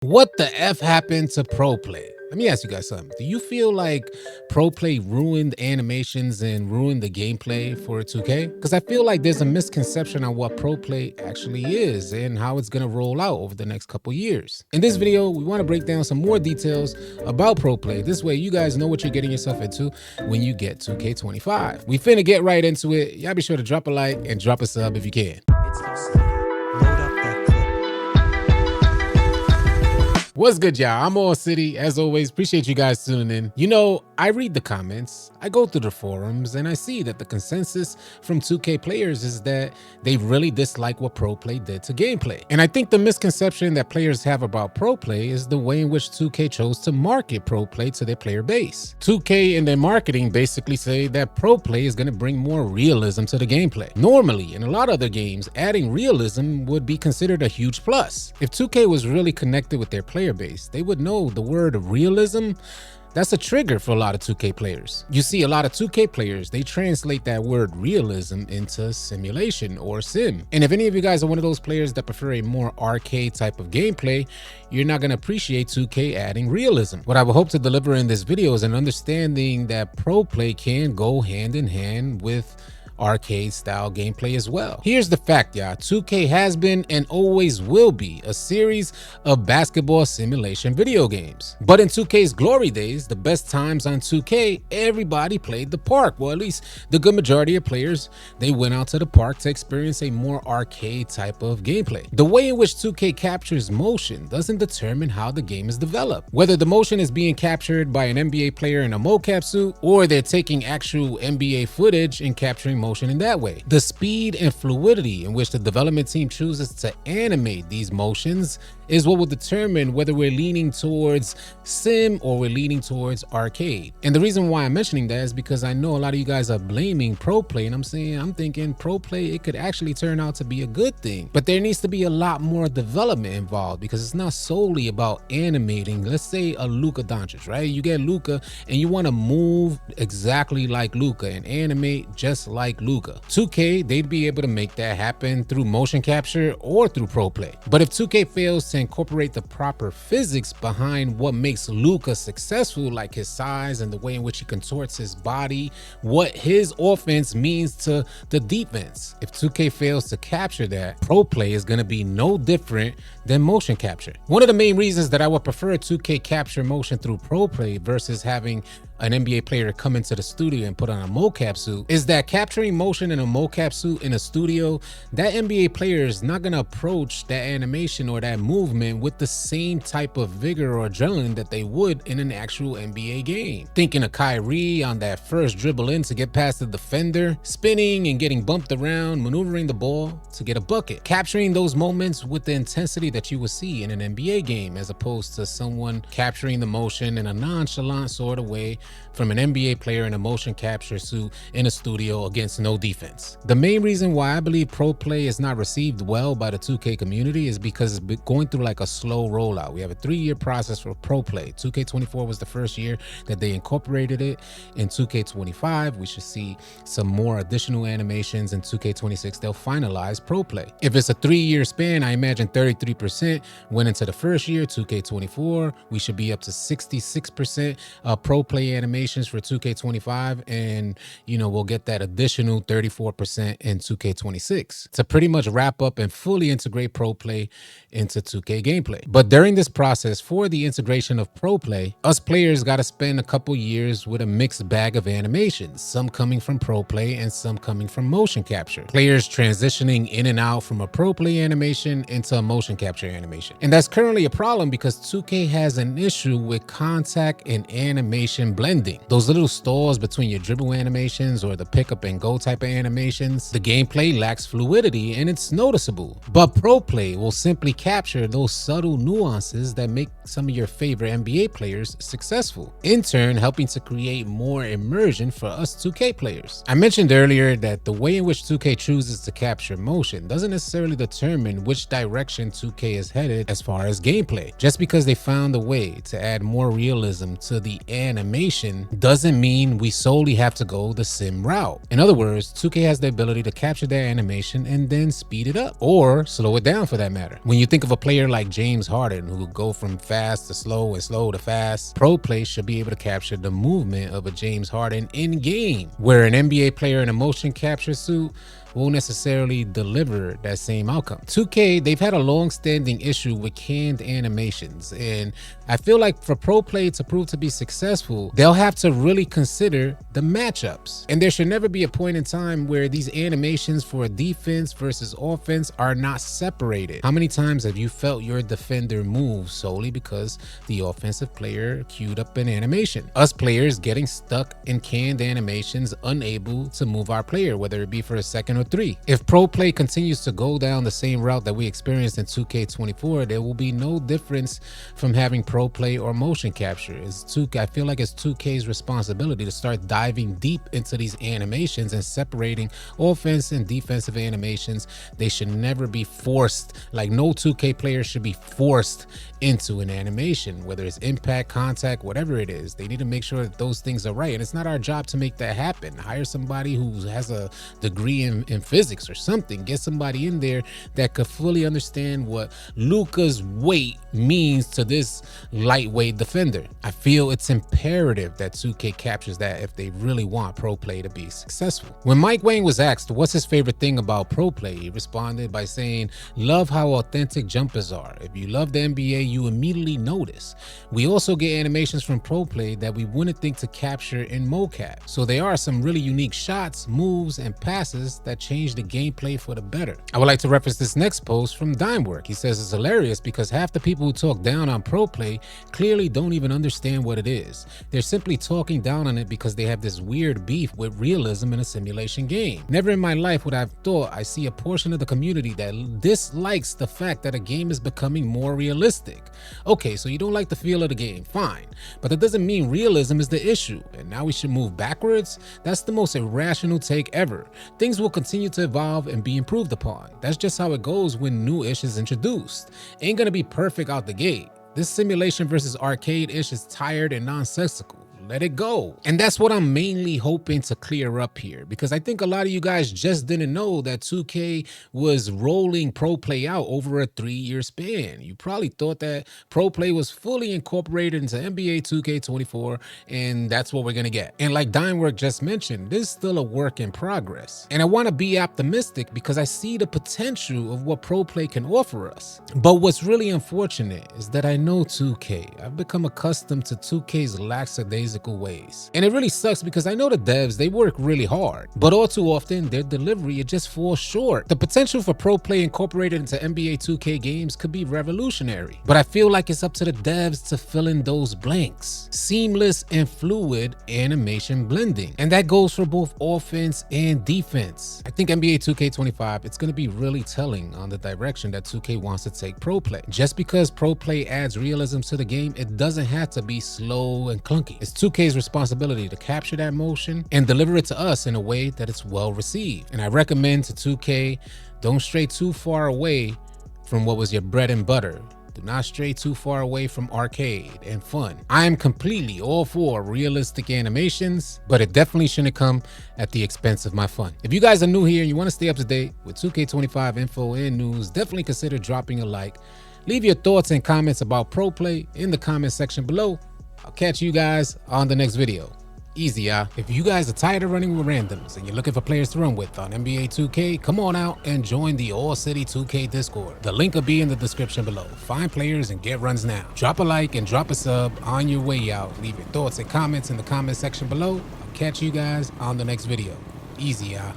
What the F happened to ProPlay? Let me ask you guys something. Do you feel like ProPlay ruined animations and ruined the gameplay for 2K? Because I feel like there's a misconception on what ProPlay actually is and how it's going to roll out over the next couple years. In this video, we want to break down some more details about ProPlay. This way, you guys know what you're getting yourself into when you get 2K25. We finna get right into it. Y'all be sure to drop a like and drop a sub if you can. It's AllCity. Load up that clip. What's good, y'all? I'm AllCity. As always, appreciate you guys tuning in. You know, I read the comments, I go through the forums, and I see that the consensus from 2K players is that they really dislike what ProPlay did to gameplay. And I think the misconception that players have about ProPlay is the way in which 2K chose to market ProPlay to their player base. 2K in their marketing basically say that ProPlay is going to bring more realism to the gameplay. Normally, in a lot of other games, adding realism would be considered a huge plus. If 2K was really connected with their player base, they would know the word realism. That's a trigger for a lot of 2K players. You see, a lot of 2K players, they translate that word realism into simulation or sim. And if any of you guys are one of those players that prefer a more arcade type of gameplay, you're not gonna appreciate 2K adding realism. What I will hope to deliver in this video is an understanding that ProPlay can go hand in hand with arcade style gameplay as well. Here's the fact, y'all. 2K has been and always will be a series of basketball simulation video games. But in 2K's glory days, the best times on 2K, everybody played the park. Well, at least the good majority of players, they went out to the park to experience a more arcade type of gameplay. The way in which 2K captures motion doesn't determine how the game is developed. Whether the motion is being captured by an NBA player in a mocap suit, or they're taking actual NBA footage and capturing motion in that way. The speed and fluidity in which the development team chooses to animate these motions is what will determine whether we're leaning towards sim or we're leaning towards arcade. And the reason why I'm mentioning that is because I know a lot of you guys are blaming ProPlay, and I'm thinking ProPlay, it could actually turn out to be a good thing. But there needs to be a lot more development involved, because it's not solely about animating. Let's say a Luka Doncic, right? You get Luka and you want to move exactly like Luka and animate just like Luka. 2K, they'd be able to make that happen through motion capture or through ProPlay. But if 2K fails to incorporate the proper physics behind what makes Luka successful, like his size and the way in which he contorts his body, what his offense means to the defense, if 2K fails to capture that, ProPlay is going to be no different than motion capture. One of the main reasons that I would prefer 2K capture motion through ProPlay versus having an NBA player come into the studio and put on a mocap suit is that capturing motion in a mocap suit in a studio, that NBA player is not going to approach that animation or that movement with the same type of vigor or adrenaline that they would in an actual NBA game. Thinking of Kyrie on that first dribble in to get past the defender, spinning and getting bumped around, maneuvering the ball to get a bucket. Capturing those moments with the intensity that you would see in an NBA game, as opposed to someone capturing the motion in a nonchalant sort of way from an NBA player in a motion capture suit in a studio against no defense. The main reason why I believe ProPlay is not received well by the 2K community is because it's going through like a slow rollout. We have a 3-year process for ProPlay. 2K24 was the first year that they incorporated it. In 2K25, we should see some more additional animations. In 2K26, they'll finalize ProPlay. If it's a 3-year span, I imagine 33% went into the first year. 2K24, we should be up to 66% ProPlay animations for 2K25, and we'll get that additional 34% in 2K26 to pretty much wrap up and fully integrate ProPlay into 2K gameplay. But during this process, for the integration of ProPlay, us players got to spend a couple years with a mixed bag of animations, some coming from ProPlay and some coming from motion capture. Players transitioning in and out from a ProPlay animation into a motion capture animation. And that's currently a problem because 2K has an issue with contact and animation blending. Those little stalls between your dribble animations or the pick up and go type of animations, the gameplay lacks fluidity and it's noticeable. But ProPlay will simply capture those subtle nuances that make some of your favorite NBA players successful, in turn helping to create more immersion for us 2K players. I mentioned earlier that the way in which 2K chooses to capture motion doesn't necessarily determine which direction 2K is headed as far as gameplay. Just because they found a way to add more realism to the animation animation doesn't mean we solely have to go the sim route. In other words, 2K has the ability to capture their animation and then speed it up or slow it down for that matter. When you think of a player like James Harden who will go from fast to slow and slow to fast, ProPlay should be able to capture the movement of a James Harden in game, where an NBA player in a motion capture suit won't necessarily deliver that same outcome. 2K, they've had a long-standing issue with canned animations, and I feel like for ProPlay to prove to be successful, they'll have to really consider the matchups. And there should never be a point in time where these animations for defense versus offense are not separated. How many times have you felt your defender move solely because the offensive player queued up an animation? Us players getting stuck in canned animations, unable to move our player, whether it be for a second or three. If ProPlay continues to go down the same route that we experienced in 2K24, there will be no difference from having ProPlay or motion capture. I feel like it's 2K's responsibility to start diving deep into these animations and separating offense and defensive animations. They should never be forced. Like, no 2K player should be forced into an animation, whether it's impact, contact, whatever it is. They need to make sure that those things are right, and it's not our job to make that happen. Hire somebody who has a degree in physics or something. Get somebody in there that could fully understand what Luka's weight means to this lightweight defender. I feel it's imperative that 2K captures that if they really want ProPlay to be successful. When Mike Wang was asked what's his favorite thing about ProPlay, he responded by saying, "Love how authentic jumpers are. If you love the NBA, you immediately notice. We also get animations from ProPlay that we wouldn't think to capture in mocap. So there are some really unique shots, moves, and passes that change the gameplay for the better." I would like to reference this next post from Dimework. He says it's hilarious because half the people who talk down on ProPlay clearly don't even understand what it is. They're simply talking down on it because they have this weird beef with realism in a simulation game. Never in my life would I have thought I see a portion of the community that dislikes the fact that a game is becoming more realistic. Okay, so you don't like the feel of the game, fine, but that doesn't mean realism is the issue and now we should move backwards. That's the most irrational take ever. Things will continue to evolve and be improved upon. That's just how it goes when new ish is introduced. Ain't gonna be perfect out the gate. This simulation versus arcade ish is tired and nonsensical. Let it go. And that's what I'm mainly hoping to clear up here, because I think a lot of you guys just didn't know that 2K was rolling ProPlay out over a 3-year span. You probably thought that ProPlay was fully incorporated into NBA 2K24, and that's what we're gonna get. And like Dimework just mentioned, this is still a work in progress. And I wanna be optimistic because I see the potential of what ProPlay can offer us. But what's really unfortunate is that I know 2K. I've become accustomed to 2K's lackadaisical ways. And it really sucks because I know the devs, they work really hard, but all too often their delivery, it just falls short. The potential for ProPlay incorporated into NBA 2K games could be revolutionary, but I feel like it's up to the devs to fill in those blanks. Seamless and fluid animation blending. And that goes for both offense and defense. I think NBA 2K25, it's going to be really telling on the direction that 2K wants to take ProPlay. Just because ProPlay adds realism to the game, it doesn't have to be slow and clunky. It's 2K's responsibility to capture that motion and deliver it to us in a way that it's well received. And I recommend to 2K, don't stray too far away from what was your bread and butter. Do not stray too far away from arcade and fun. I am completely all for realistic animations, but it definitely shouldn't come at the expense of my fun. If you guys are new here and you want to stay up to date with 2K25 info and news, definitely consider dropping a like. Leave your thoughts and comments about ProPlay in the comment section below. I'll catch you guys on the next video. Easy, y'all. If you guys are tired of running with randoms and you're looking for players to run with on NBA 2K, come on out and join the AllCity 2K Discord. The link will be in the description below. Find players and get runs now. Drop a like and drop a sub on your way out. Leave your thoughts and comments in the comment section below. I'll catch you guys on the next video. Easy, y'all.